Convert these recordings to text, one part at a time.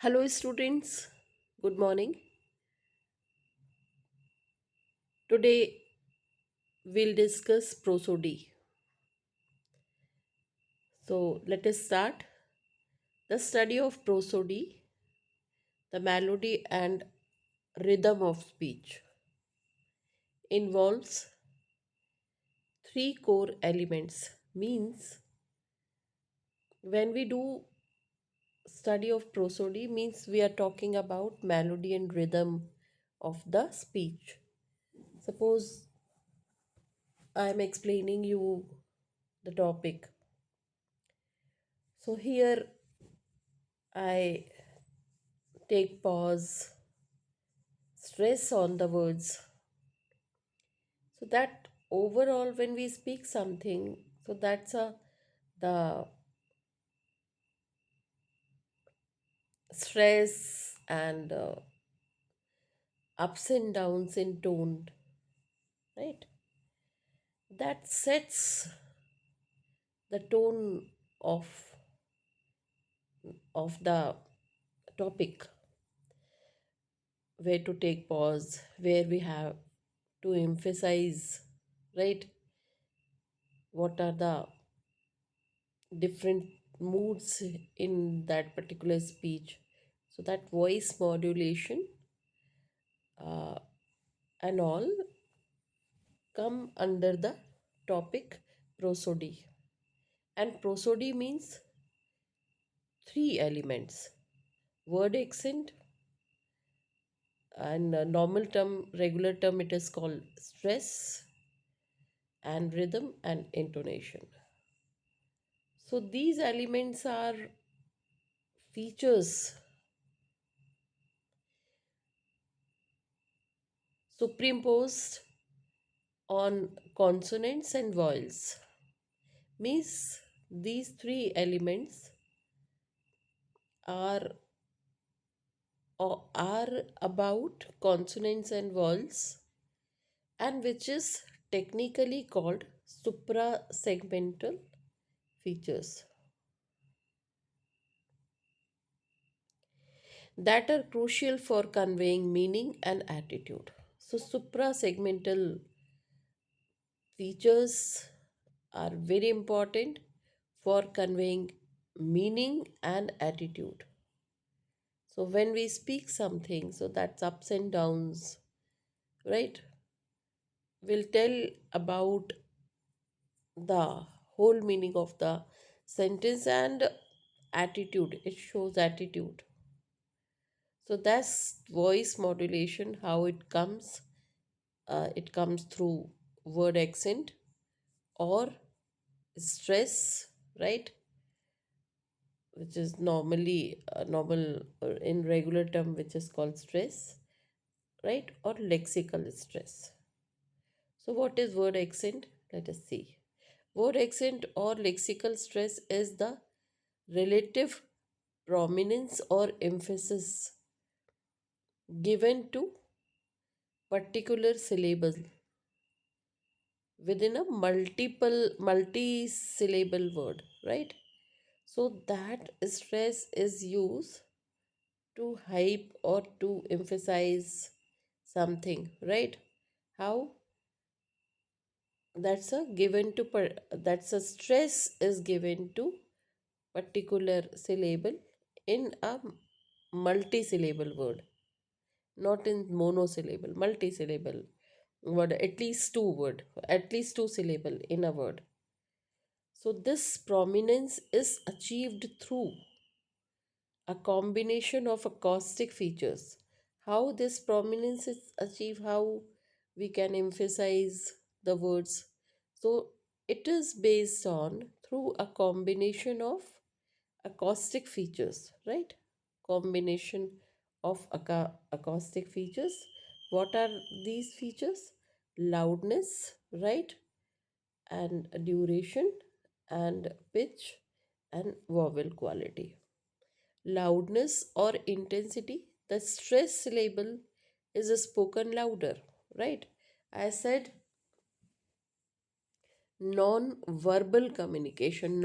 Hello, students. Good morning. Today we'll discuss prosody. So, let us start. The study of prosody, the melody and rhythm of speech, involves three core elements. Means when we do study of prosody, means we are talking about melody and rhythm of the speech. Suppose I am explaining you the topic. So here I take pause, stress on the words, so that overall when we speak something, so that's a the stress and ups and downs in tone, right? That sets the tone of the topic, where to take pause, where we have to emphasize, right? What are the different moods in that particular speech? So that voice modulation uh, and all come under the topic prosody. And prosody means three elements: word accent, and normal term, regular term, it is called stress, and rhythm and intonation. So these elements are features superimposed on consonants and vowels. Means these three elements are are about consonants and vowels, and which is technically called suprasegmental features that are crucial for conveying meaning and attitude. So suprasegmental features are very important for conveying meaning and attitude. So when we speak something, so that's ups and downs, right? We'll tell about the whole meaning of the sentence and attitude. It shows attitude. So that's voice modulation, how it comes. It comes through word accent or stress, right? Which is normally normal in regular term, which is called stress, right? Or lexical stress. So what is word accent? Let us see. Word accent or lexical stress is the relative prominence or emphasis given to particular syllable within a multi-syllable word, right? So that stress is used to hype or to emphasize something, right? How? That's a stress is given to particular syllable in a multi-syllable word, not in monosyllable, multi-syllable word, at least two syllable in a word. So this prominence is achieved through a combination of acoustic features. How this prominence is achieved, how we can emphasize the words. So it is based on through a combination of acoustic features, right? Combination of acoustic features. What are these features? Loudness, right? And duration and pitch and vowel quality. Loudness or intensity, the stress syllable is spoken louder, right? I said non-verbal communication,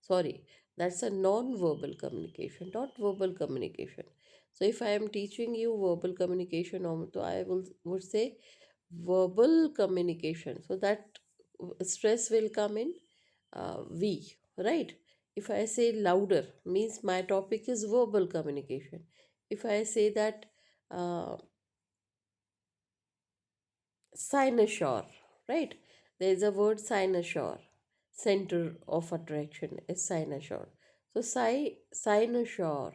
sorry, That's a non-verbal communication, not verbal communication. So if I am teaching you verbal communication, so I would say verbal communication. So that stress will come in we, right? If I say louder, means my topic is verbal communication. If I say that uh, cynosure, right? There is a word cynosure. Center of attraction is cynosure. So cynosure,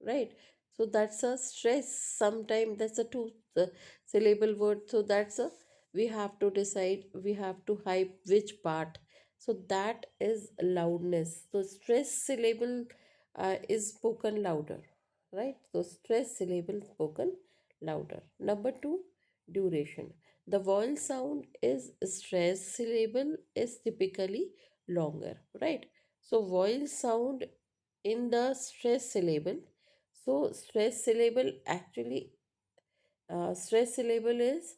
right? So that's a stress. Sometimes that's a two syllable word. So that's a we have to decide. We have to hype which part. So that is loudness. So stress syllable is spoken louder, right? So stress syllable spoken louder. Number two, duration. The vowel sound is stress syllable is typically longer, right? So vowel sound in the stress syllable. So stress syllable actually stress syllable is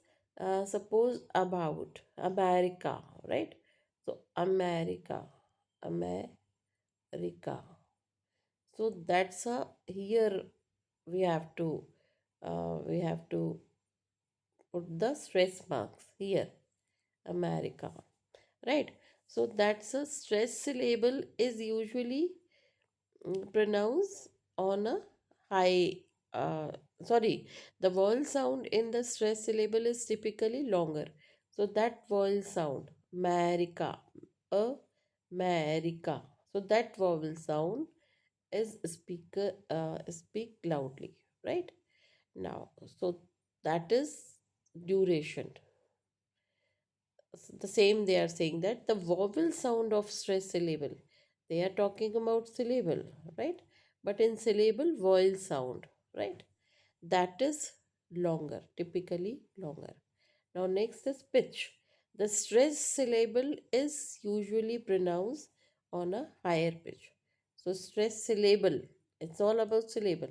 suppose about America, right? So America, America. So that's a here we have to put the stress marks here, America, right? So that's a stress syllable is usually pronounced on a high. Uh, sorry, the vowel sound in the stress syllable is typically longer. So that vowel sound, America, America. So that vowel sound is speak loudly, right? Now, so that is duration. The same they are saying that the vowel sound of stress syllable, they are talking about syllable, right? But in syllable vowel sound, right? That is longer, typically longer. Now next is pitch. The stress syllable is usually pronounced on a higher pitch. So stress syllable, it's all about syllable,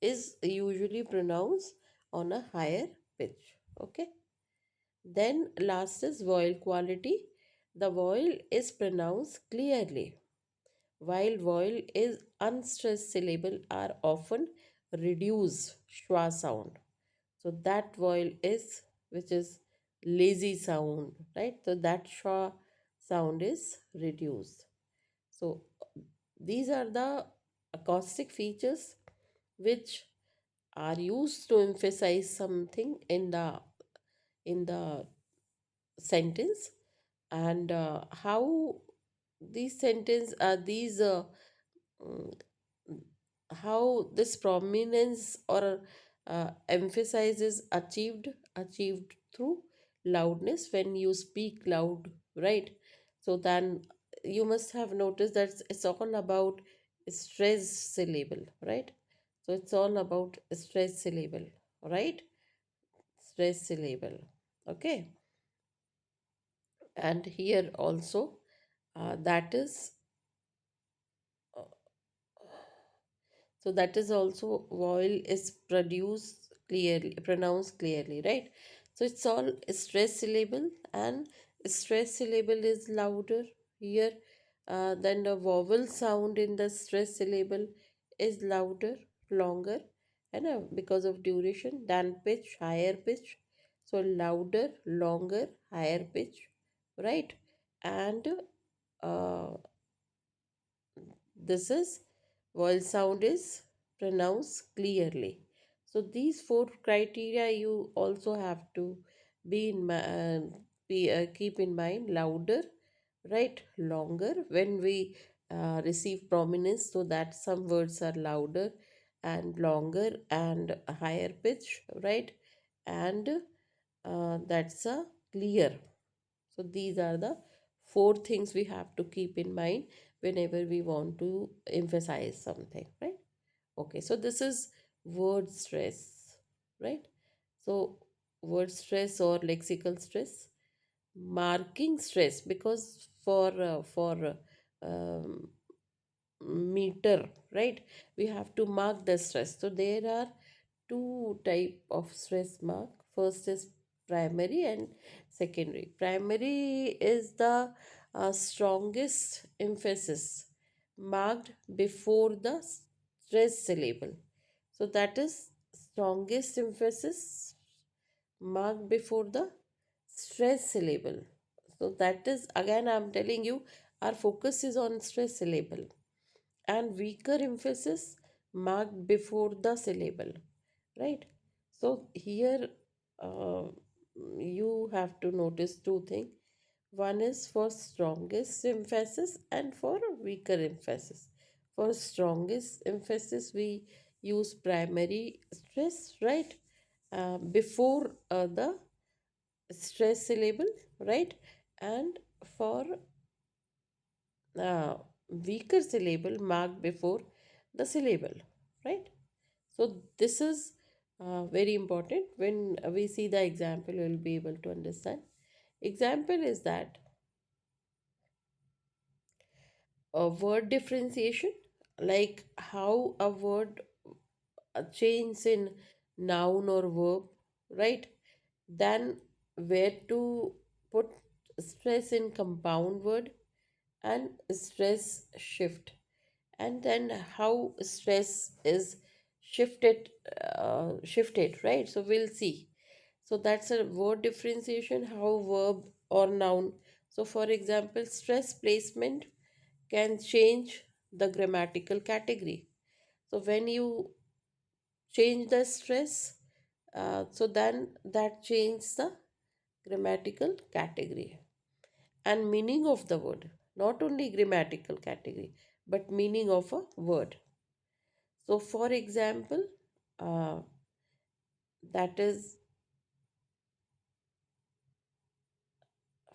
is usually pronounced on a higher pitch. Okay. Then last is vowel quality. The vowel is pronounced clearly, while vowel is unstressed syllable are often reduced schwa sound. So that vowel is which is lazy sound, right? So that schwa sound is reduced. So these are the acoustic features which are used to emphasize something in the sentence, and how these sentence these mm, how this prominence or emphasis is achieved through loudness when you speak loud, right? So then you must have noticed that it's all about stress syllable, right? So it's all about stress syllable, right? Stress syllable. Okay. And here also that is so that is also vowel is produced clearly, pronounced clearly, right? So it's all stress syllable, and stress syllable is louder here. Then the vowel sound in the stress syllable is louder, longer, and because of duration, than pitch, higher pitch. So louder, longer, higher pitch, right? And uh, this is vowel sound is pronounced clearly. So these four criteria you also have to keep in mind: louder, right? Longer when we receive prominence, so that some words are louder and longer and higher pitch, right? And that's a clear. So these are the four things we have to keep in mind whenever we want to emphasize something, right? Okay, so this is word stress, right? So word stress or lexical stress, marking stress, because for meter, right? We have to mark the stress. So there are two type of stress mark. First is primary and secondary. Primary is the strongest emphasis marked before the stress syllable. So that is strongest emphasis marked before the stress syllable. So that is, again I'm telling you, our focus is on stress syllable, and weaker emphasis marked before the syllable, right? So here, uh, you have to notice two things. One is for strongest emphasis and for weaker emphasis. For strongest emphasis, we use primary stress, right? Before the stress syllable, right? And for uh, weaker syllable marked before the syllable, right? So this is very important. When we see the example, we will be able to understand. Example is that a word differentiation, like how a word changes in noun or verb, right? Then where to put stress in compound word and stress shift, and then how stress is shifted, right? So we'll see. So that's a word differentiation, how verb or noun. So for example, stress placement can change the grammatical category. So when you change the stress, so then that changes the grammatical category and meaning of the word, not only grammatical category, but meaning of a word. So for example, uh, that is,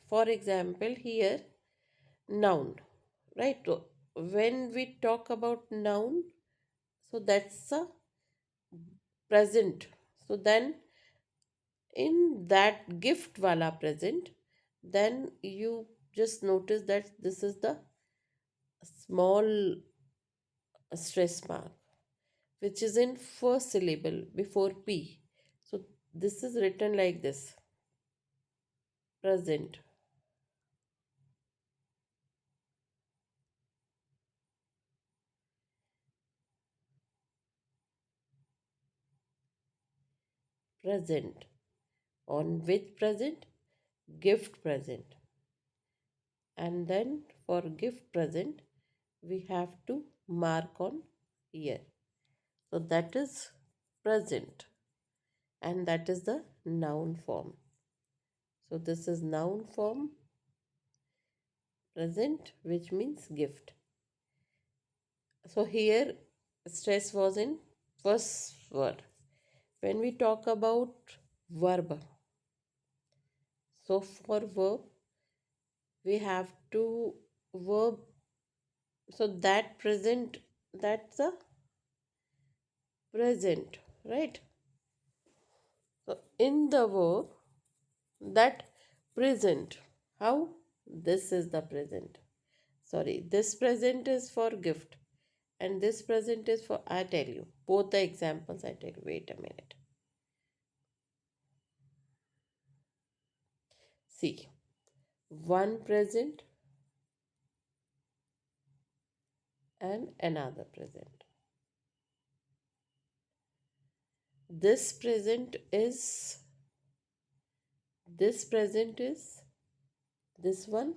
for example here, noun, right? So when we talk about noun, so that's a present. So then in that gift wala present, then you just notice that this is the small stress mark, which is in first syllable before p. So this is written like this: present, present. On which present? Gift present. And then for gift present, we have to mark on here. So that is present, and that is the noun form. So this is noun form present, which means gift. So here stress was in first word. When we talk about verb, so for verb we have to verb, so that present, that's a present, right? So in the verb, that present, how? This is the present. Sorry, this present is for gift, and this present is for, I tell you, both the examples I tell you. Wait a minute. See, one present and another present. This present is, this present is this one,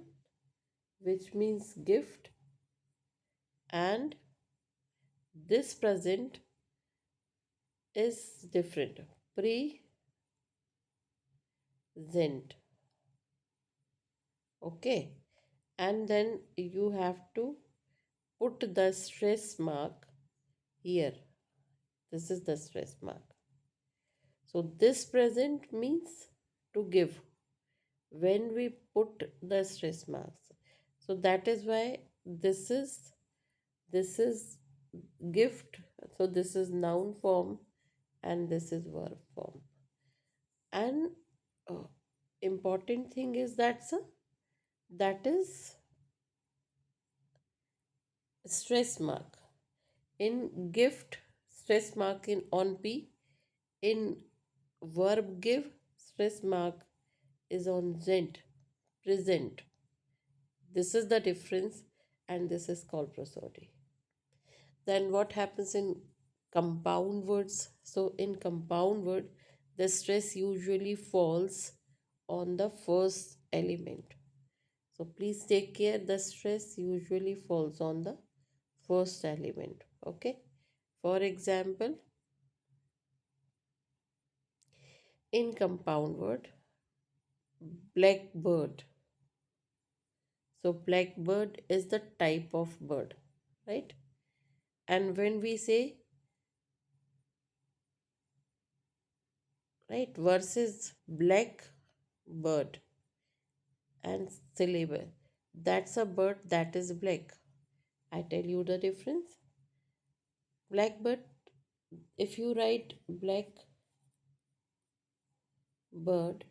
which means gift, and this present is different, present. Okay, and then you have to put the stress mark here. This is the stress mark. So this present means to give when we put the stress marks. So that is why this is gift. So this is noun form and this is verb form. And uh, important thing is that is stress mark. In gift, stress mark in on P. In verb give, stress mark is on zent, present. This is the difference. and this is called prosody. Then what happens in compound words? So in compound word, the stress usually falls on the first element. So please take care, the stress usually falls on the first element. Okay. For example, in compound word, blackbird. So blackbird is the type of bird, right? And when we say, right, versus black bird and syllable, that's a bird that is black. I tell you the difference. Blackbird, if you write black bird,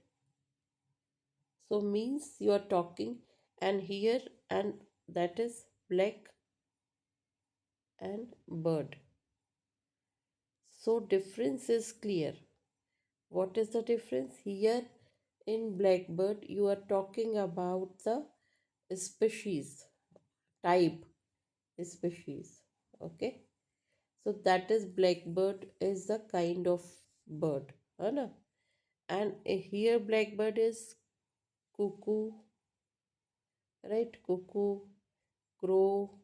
so means you are talking, and here, and that is black and bird. So difference is clear. What is the difference? Here in blackbird, you are talking about the species, type, species. Okay. So that is blackbird is the kind of bird. है ना? And here blackbird is cuckoo, right? Cuckoo, crow.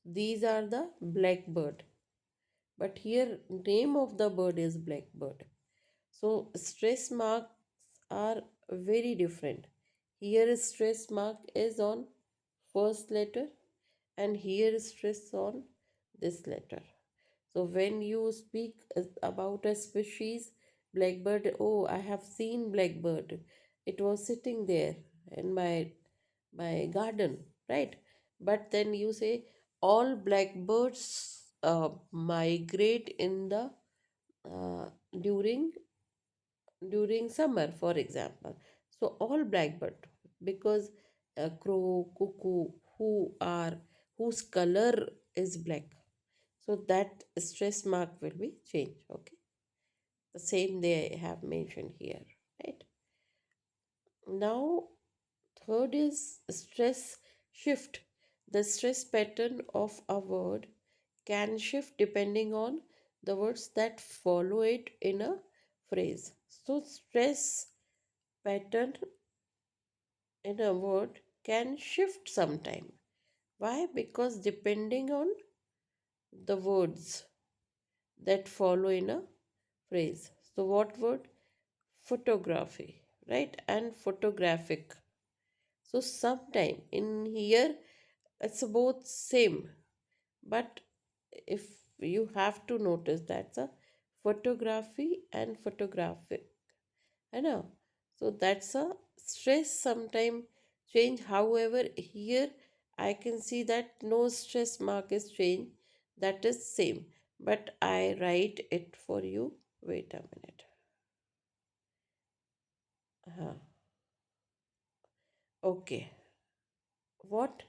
These are the blackbird. But here name of the bird is blackbird. So stress marks are very different. Here stress mark is on first letter, and here stress on this letter. So when you speak about a species, blackbird, oh, I have seen blackbird. It was sitting there in my garden, right? But then you say all blackbirds migrate in the uh, during during summer, for example. So all blackbird, because crow, cuckoo, whose color is black, so that stress mark will be changed. Okay, the same they have mentioned here, right? Now third is stress shift. The stress pattern of a word can shift depending on the words that follow it in a phrase. So stress pattern in a word can shift sometime. Why? Because depending on the words that follow in a phrase. So what word? Photography, right? And photographic. So sometime in here it's both same, but if you have to notice that's a photography and photographic. I know. So that's a stress sometime change. However, here I can see that no stress mark is change. That is same. But I write it for you. Wait a minute. Uh, okay. What?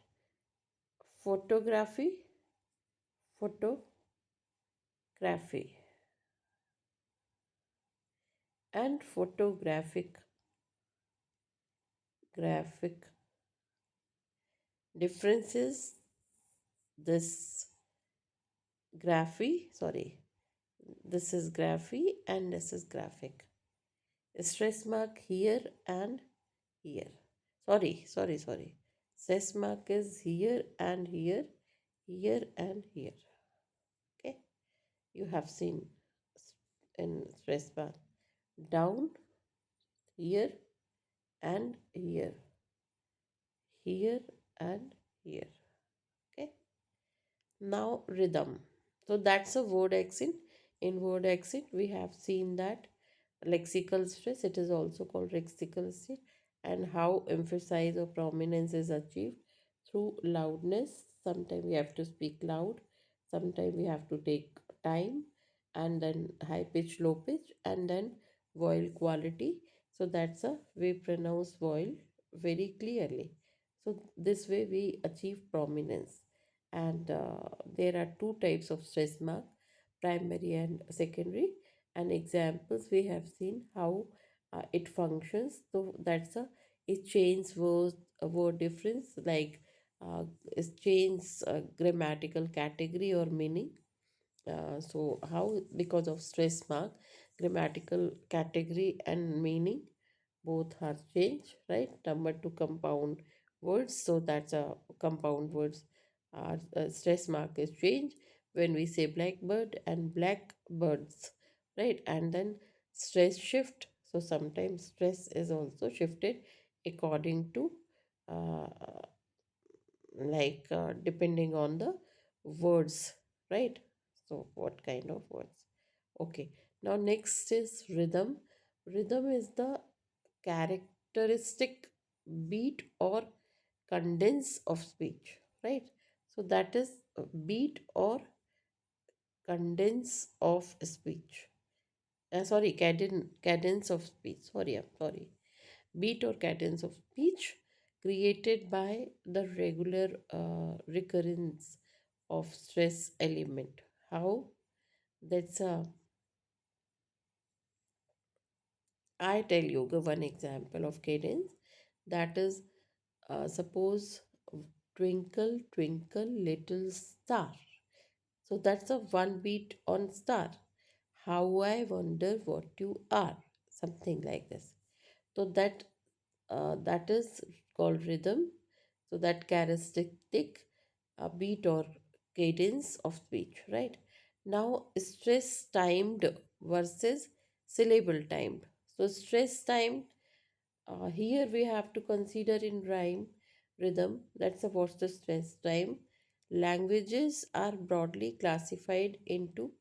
Photography? Photography. And photographic. Graphic. Difference is this graphy. Sorry. This is graphy and this is graphic. Stress mark here and here. Sorry. Stress mark is here and here, here and here. Okay, you have seen in stress bar down here and here, here and here. Okay, now rhythm. So that's a word accent. In word accent, we have seen that lexical stress, it is also called lexical stress, and how emphasis or prominence is achieved through loudness. Sometimes we have to speak loud, sometimes we have to take time, and then high pitch, low pitch, and then vowel quality. So that's a we pronounce vowel very clearly. So this way we achieve prominence. And there are two types of stress mark, primary and secondary, and examples we have seen how it functions. So that's a it changes word difference, like uh, is change grammatical category or meaning. So how? Because of stress mark, grammatical category and meaning both are changed, right? Number two, compound words. So that's a compound words. Our stress mark is changed when we say blackbird and blackbirds, right? And then stress shift. So sometimes stress is also shifted according to uh, depending on the words, right? So what kind of words? Okay, now next is rhythm. Rhythm is the characteristic beat or cadence of speech, right? So that is a beat or cadence of speech. Sorry, cadence of speech. Sorry, I'm sorry. Beat or cadence of speech created by the regular recurrence of stress element. How? That's a I tell you one example of cadence. That is, suppose twinkle, twinkle, little star. So that's a one beat on star. How I wonder what you are. Something like this. So that is called rhythm. So that characteristic beat or cadence of speech, right? Now, stress timed versus syllable timed. So stress timed, here we have to consider in rhyme rhythm. That's what's the stress time. Languages are broadly classified into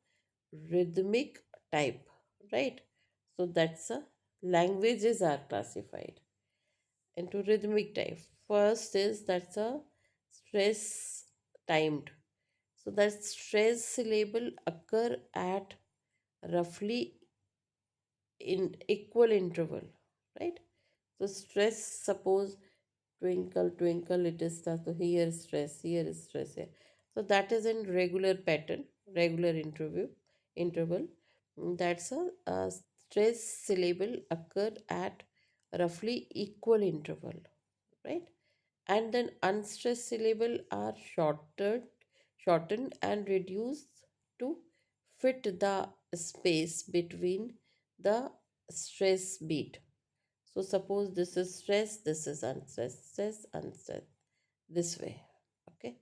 rhythmic type, right? So that's a languages are classified into rhythmic type. First is that's a stress timed. So that stress syllable occur at roughly in equal interval, right? So stress, suppose twinkle, twinkle, little star. So here is stress, here is stress here. So that is in regular pattern, regular interval. That's a stress syllable occur at roughly equal interval, right? And then unstressed syllable are shortened and reduced to fit the space between the stress beat. So suppose this is stress, this is unstressed, stress, unstressed, this way. Okay.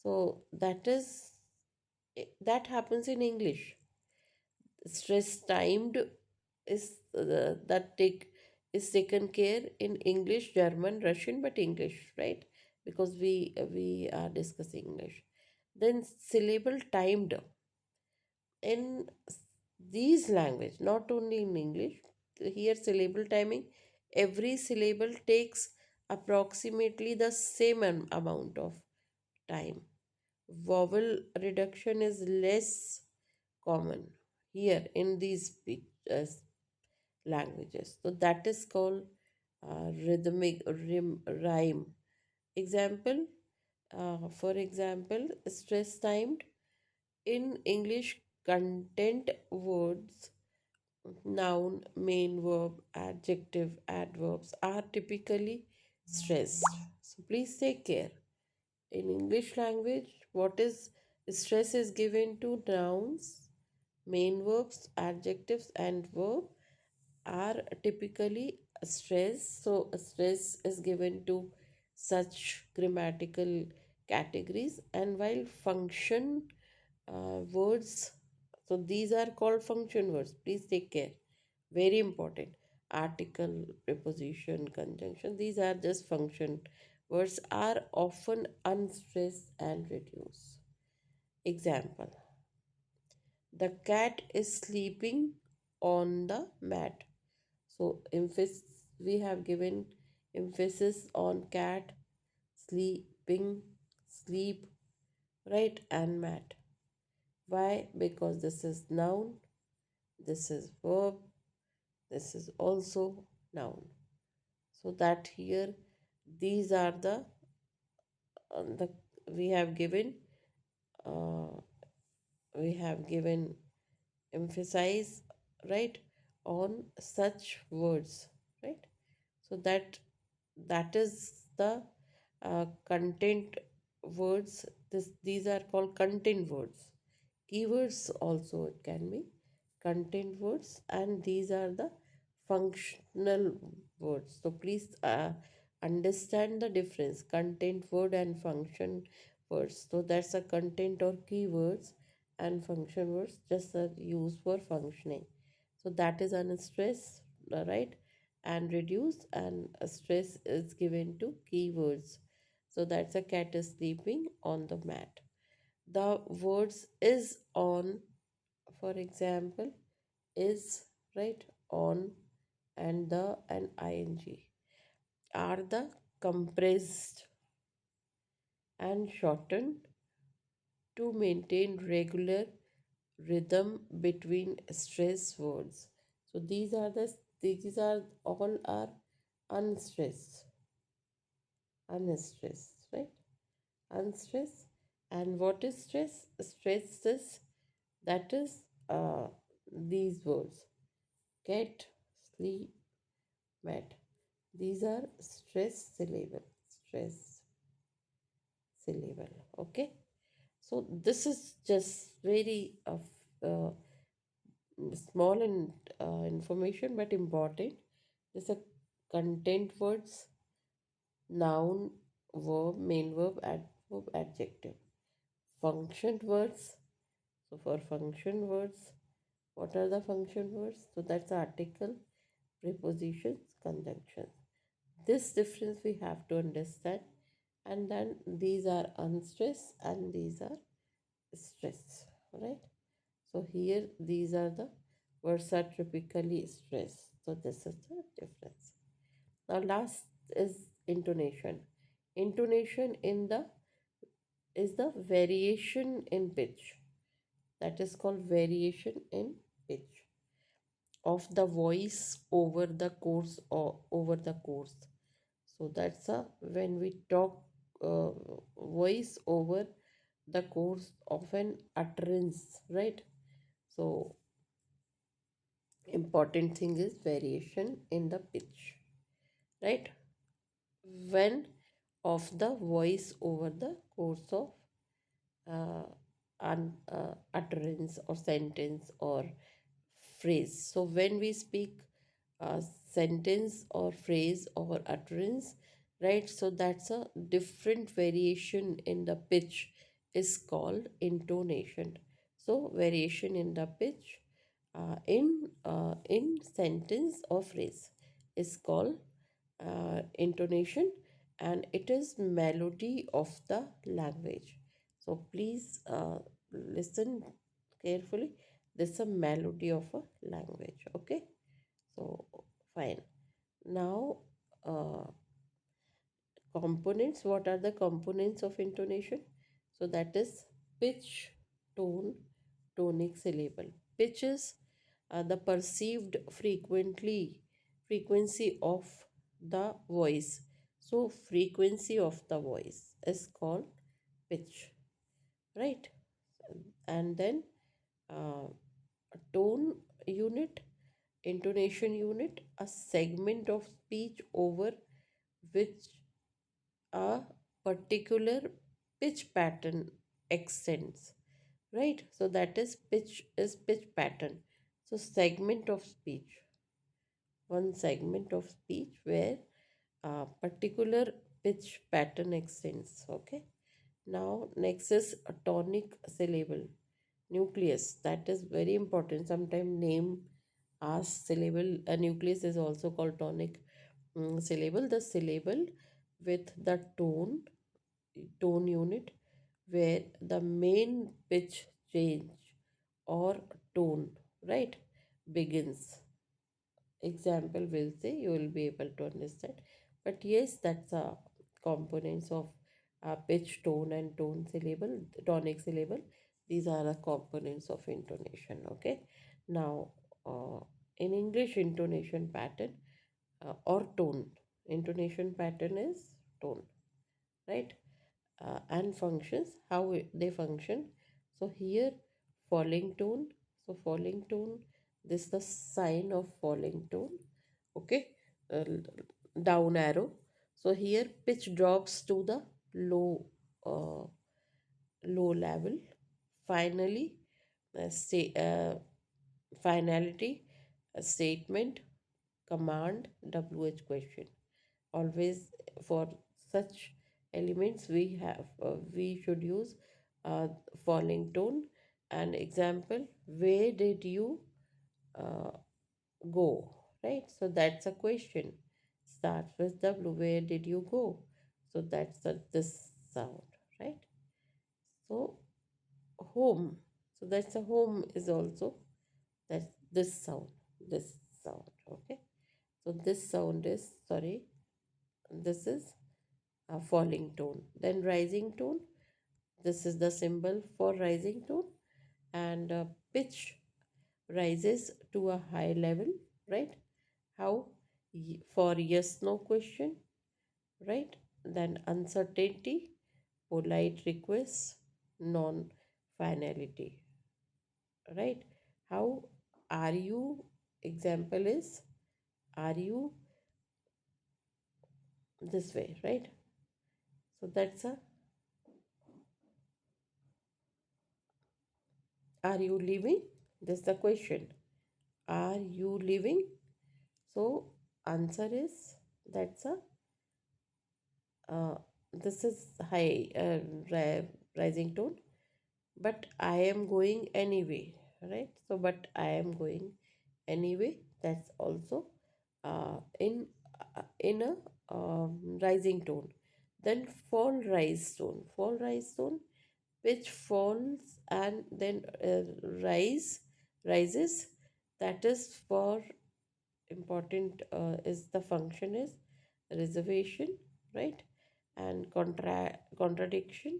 So that happens in English. Stress timed is that take is taken care in English, German, Russian, but English, right? Because we are discussing English. Then syllable timed in these language, not only in English. Here syllable timing, every syllable takes approximately the same amount of time. Vowel reduction is less common here in these languages. So that is called rhyme. Example, for example, stress timed in English content words, noun, main verb, adjective, adverbs are typically stressed. So please take care. In English language, what is stress is given to nouns, main verbs, adjectives, and verb are typically stress. So stress is given to such grammatical categories, and while function words, so these are called function words. Please take care. Very important. Article, preposition, conjunction. These are just function words are often unstressed and reduced. Example: the cat is sleeping on the mat. So emphasis, we have given emphasis on cat, sleeping, sleep, right, and mat. Why? Because this is noun, this is verb, this is also noun. So that here these are the we have given uh, we have given emphasize, right, on such words, right? So that is the content words. These are called content words. Keywords also it can be content words, and these are the functional words. So please understand the difference content word and function words. So that's a content or keywords, and function words just are used for functioning. So that is unstressed, right? And reduce, and a stress is given to keywords. So that's a cat is sleeping on the mat. The words is on, for example, is, right, on, and the and ing are the compressed and shortened to maintain regular rhythm between stress words. So these are all are unstressed, unstressed, right? Unstressed. And what is stress? Stress is, that is these words: get, sleep, mat. These are stress syllable. Stress syllable. Okay. So this is just very uh, small and information, but important. This a content words, noun, verb, main verb, adverb, adjective. Function words. So for function words, what are the function words? So that's article, prepositions, conjunctions. This difference we have to understand. And then these are unstressed and these are stressed, right? So here these are the words are typically stressed. So this is the difference. Now last is intonation. Intonation in the is the variation in pitch. That is called variation in pitch of the voice over the course or over the course. So that's a when we talk uh, voice over the course of an utterance, right? So important thing is variation in the pitch, right? When of the voice over the course of uh, utterance or sentence or phrase. So when we speak a sentence or phrase or utterance, right? So that's a different variation in the pitch is called intonation. So variation in the pitch in sentence or phrase is called intonation, and it is melody of the language. So please listen carefully. This is a melody of a language. Okay. So fine. Now uh, components. What are the components of intonation? So that is pitch, tone, tonic, syllable. Pitch is the perceived frequency of the voice. So frequency of the voice is called pitch, right? And then uh, tone unit, intonation unit, a segment of speech over which a particular pitch pattern extends, right? So that is pitch pattern. So segment of speech, one segment of speech where a particular pitch pattern extends. Okay. Now next is a tonic syllable, nucleus. That is very important. Sometimes name asks syllable. A nucleus is also called tonic syllable. The syllable with the tone unit where the main pitch change or tone, right, begins. Example will say you will be able to understand. But yes, that's a components of pitch, tone, and tone syllable, tonic syllable. These are the components of intonation. Okay. Now in English, intonation pattern or tone, intonation pattern is tone, right? And functions, how they function. So here falling tone. So falling tone, this is the sign of falling tone. Okay. uh, Down arrow. So here pitch drops to the low uh, low level. Finally, finality, a statement, command, WH question. Always for such elements we should use uh, falling tone. And example, where did you uh, go, right? So that's a question. Starts with W. Where did you go? So that's this sound, right? So home. So that's a home is also that's this sound. This sound. Okay. So this sound is sorry. This is a falling tone. Then rising tone. This is the symbol for rising tone, and pitch rises to a high level, right? How? For yes no question, right? Then uncertainty, polite request, non finality, right? How are you? Example is are you this way, right? So that's a are you leaving? This is the question. Are you leaving? So answer is that's a this is high rising tone, but I am going anyway, right? So but I am going anyway, that's also in a rising tone. Then fall rise tone, which falls and then rises. That is for important is the function is reservation, right? And contradiction,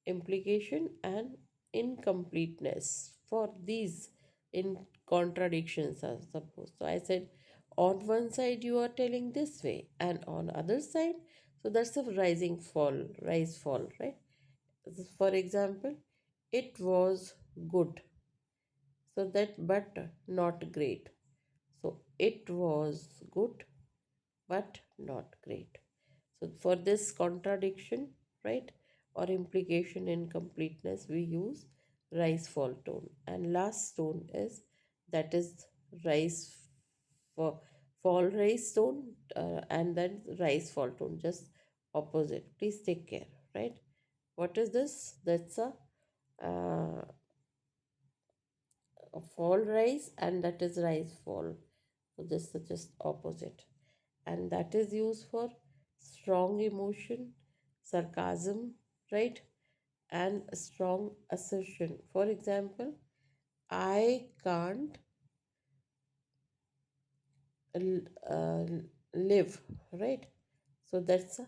implication, and incompleteness. For these in contradictions are supposed. So I said on one side you are telling this way and on other side, so that's a rising fall, rise fall, right? For example, it was good, so that but not great. So it was good but not great. So for this contradiction, right, or implication incompleteness, we use rise fall tone. And last tone is that is rise for fall rise tone, and then rise fall tone, just opposite. Please take care, right? What is this? That's uh, a fall rise, and that is rise fall. So this is just opposite. And that is used for strong emotion, sarcasm, right? And a strong assertion. For example, I can't uh, live, right? So that's a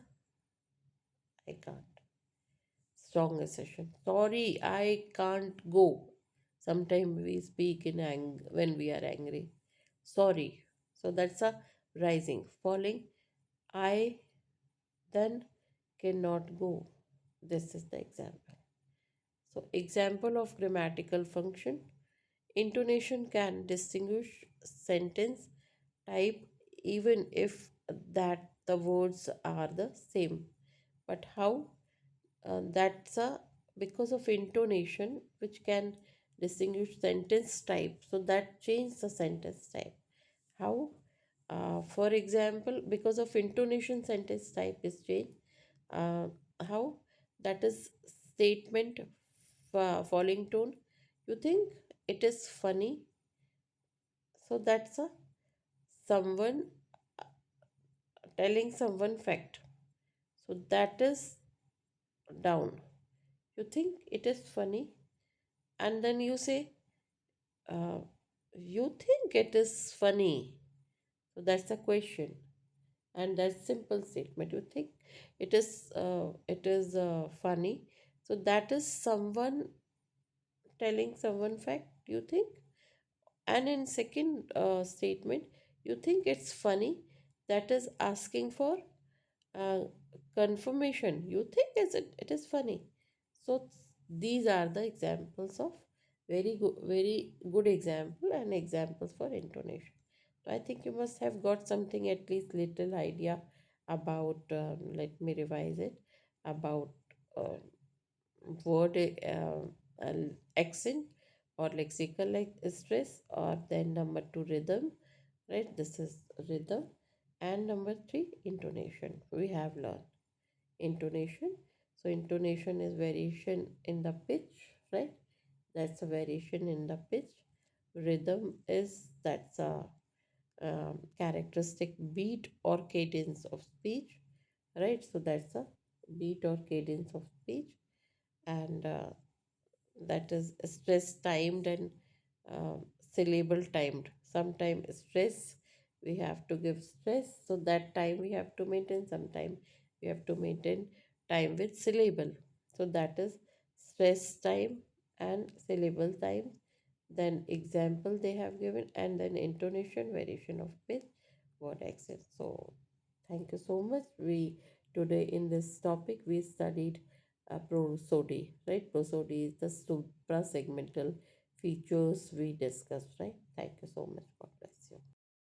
I can't. Strong assertion. Sorry, I can't go. Sometimes we speak in when we are angry. Sorry. So that's a rising. Falling. I then cannot go. This is the example. So, example of grammatical function. Intonation can distinguish sentence type even if that the words are the same. But how? That's a because of intonation which can distinguish sentence type. So that change the sentence type. How? For example, because of intonation, sentence type is changed. Uh, how? That is statement falling tone. You think it is funny, so that's a someone telling someone fact. So that is down. You think it is funny, and then you say, uh, "You think it is funny." So that's a question. And that's simple statement. You think it is funny, so that is someone telling someone fact, you think. And in second statement, you think it's funny, that is asking for uh, confirmation. You think it is funny. So these are the examples of very good example and examples for intonation. So I think you must have got something, at least little idea about, let me revise it, about uh, word accent or lexical like stress, or then number two, rhythm, right? This is rhythm. And number three, intonation. We have learned intonation. So intonation is variation in the pitch, right? That's a variation in the pitch. Rhythm is, that's a characteristic beat or cadence of speech, right? So that's a beat or cadence of speech. And that is stress timed and syllable timed. Sometimes stress, we have to give stress, so that time we have to maintain. Sometime we have to maintain time with syllable, so that is stress time and syllable time. Then example they have given, and then intonation, variation of pitch, word accent. So thank you so much. We today in this topic we studied prosody, right? Prosody is the suprasegmental features we discussed, right? Thank you so much.